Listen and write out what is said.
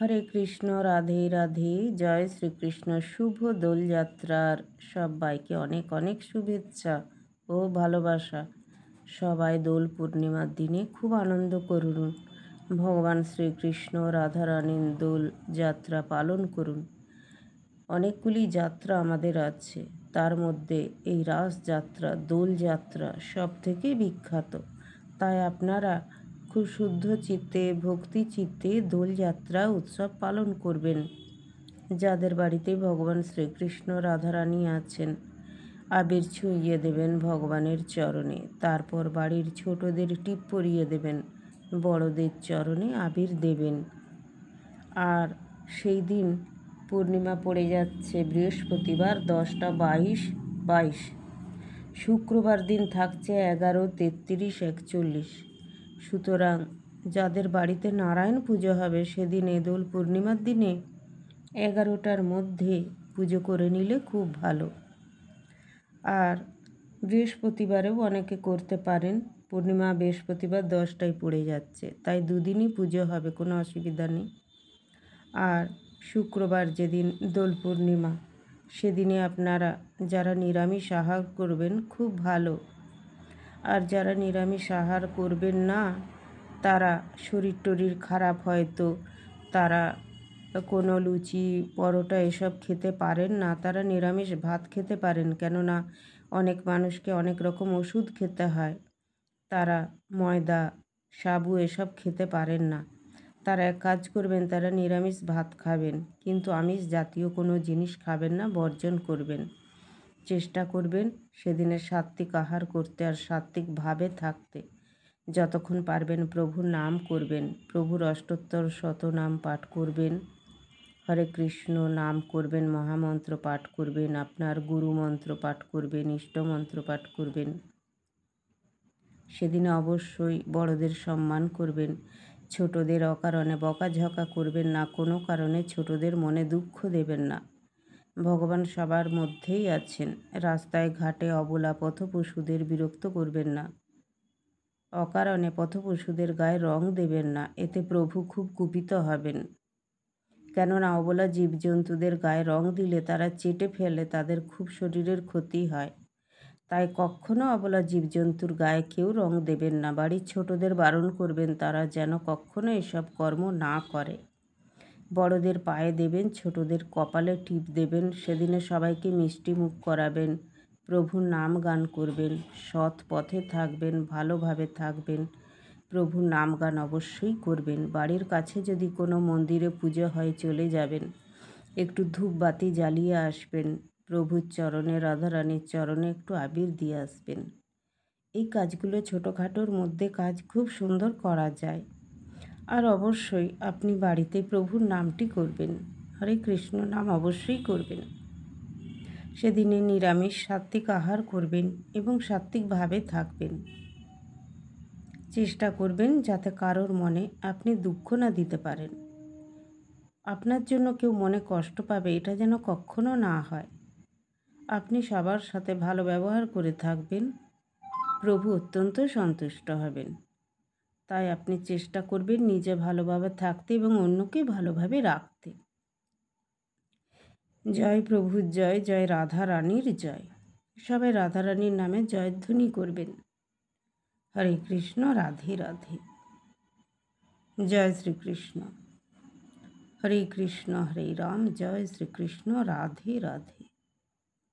হরে কৃষ্ণ, রাধে রাধে। জয় শ্রীকৃষ্ণ। শুভ দোলযাত্রার সবাইকে অনেক অনেক শুভেচ্ছা ও ভালোবাসা। সবাই দোল পূর্ণিমার দিনে খুব আনন্দ করুন। ভগবান শ্রীকৃষ্ণ রাধারানীর দোল যাত্রা পালন করুন। অনেকগুলি যাত্রা আমাদের আছে, তার মধ্যে এই রাসযাত্রা, দোলযাত্রা সব থেকে বিখ্যাত। তাই আপনারা খুব শুদ্ধ চিত্তে, ভক্তি চিত্তে দোলযাত্রা উৎসব পালন করবেন। যাদের বাড়িতে ভগবান শ্রীকৃষ্ণ রাধারানী আছেন, আবির ছুঁইয়ে দেবেন ভগবানের চরণে। তারপর বাড়ির ছোটদের টিপ পরিয়ে দেবেন, বড়দের চরণে আবির দেবেন। আর সেই দিন পূর্ণিমা পড়ে যাচ্ছে বৃহস্পতিবার 10টা 22, শুক্রবার দিন থাকছে 11, 33, 41। সুতরাং যাদের বাড়িতে নারায়ণ পুজো হবে সেদিন দোল পূর্ণিমার দিনে 11টার মধ্যে পুজো করে নিলে খুব ভালো। আর বৃহস্পতিবারেও অনেকে করতে পারেন। পূর্ণিমা বৃহস্পতিবার 10টায় পড়ে যাচ্ছে, তাই দুদিনই পুজো হবে, কোনো অসুবিধা নেই। আর শুক্রবার যেদিন দোল পূর্ণিমা, সেদিনে আপনারা যারা নিরামিষ আহার করবেন খুব ভালো। আর যারা নিরামিষ আহার করবেন না, তারা শরীর টরীর খারাপ, হয়তো তারা কোনো লুচি পরোটা এসব খেতে পারেন না, তারা নিরামিষ ভাত খেতে পারেন। কেননা অনেক মানুষকে অনেক রকম ওষুধ খেতে হয়, তারা ময়দা সাবু এসব খেতে পারেন না। তারা এক কাজ করবেন, তারা নিরামিষ ভাত খাবেন, কিন্তু আমিষ জাতীয় কোনো জিনিস খাবেন না, বর্জন করবেন। চেষ্টা করবেন সেদিনে সাত্ত্বিক আহার করতে আর সাত্ত্বিকভাবে থাকতে। যতক্ষণ পারবেন প্রভুর নাম করবেন, প্রভুর অষ্টোত্তর শতনাম পাঠ করবেন, হরে কৃষ্ণ নাম করবেন, মহামন্ত্র পাঠ করবেন, আপনার গুরু মন্ত্র পাঠ করবেন, ইষ্ট মন্ত্র পাঠ করবেন। সেদিনে অবশ্যই বড়দের সম্মান করবেন, ছোটদের অকারণে বকাঝকা করবেন না, কোনো কারণে ছোটদের মনে দুঃখ দেবেন না। ভগবান সবার মধ্যেই আছেন। রাস্তায় ঘাটে অবলা পথপশুদের বিরক্ত করবেন না, অকারণে পথপশুদের গায়ে রং দেবেন না, এতে প্রভু খুব কুপিত হবেন। কেননা অবলা জীবজন্তুদের গায়ে রং দিলে তারা চেটে ফেলে, তাদের খুব শরীরের ক্ষতি হয়। তাই কখনো অবলা জীবজন্তুর গায়ে কেউ রং দেবেন না। বাড়ির ছোটদের বারণ করবেন, তারা যেন কখনো এসব কর্ম না করে। বড়দের পায়ে দেবেন, ছোটদের কপালে টিপ দেবেন। সেদিনে সবাইকে মিষ্টি মুখ করাবেন, প্রভুর নাম গান করবেন, সৎ পথে থাকবেন, ভালোভাবে থাকবেন। প্রভুর নাম গান অবশ্যই করবেন। বাড়ির কাছে যদি কোনো মন্দিরে পুজো হয় চলে যাবেন, একটু ধূপবাতি জ্বালিয়ে আসবেন, প্রভুর চরণে, রাধারানীর চরণে একটু আবির দিয়ে আসবেন। এই কাজগুলো ছোটোখাটোর মধ্যে কাজ, খুব সুন্দর করা যায়। আর অবশ্যই আপনি বাড়িতে প্রভুর নামটি করবেন, হরে কৃষ্ণ নাম অবশ্যই করবেন। সেদিনে নিরামিষ সাত্ত্বিক আহার করবেন এবং সাত্ত্বিকভাবে থাকবেন। চেষ্টা করবেন যাতে কারোর মনে আপনি দুঃখ না দিতে পারেন। আপনার জন্য কেউ মনে কষ্ট পাবে এটা যেন কখনো না হয়। আপনি সবার সাথে ভালো ব্যবহার করে থাকবেন, প্রভু অত্যন্ত সন্তুষ্ট হবেন। তাই আপনি চেষ্টা করবেন নিজে ভালোভাবে থাকতে এবং অন্যকে ভালোভাবে রাখতে। জয় প্রভুর জয়, জয় রাধা রানীর জয়। সবাই রাধা রানীর নামে জয়ধ্বনি করবেন। হরে কৃষ্ণ, রাধে রাধে। জয় শ্রীকৃষ্ণ। হরে কৃষ্ণ হরে রাম, জয় শ্রীকৃষ্ণ, রাধে রাধে।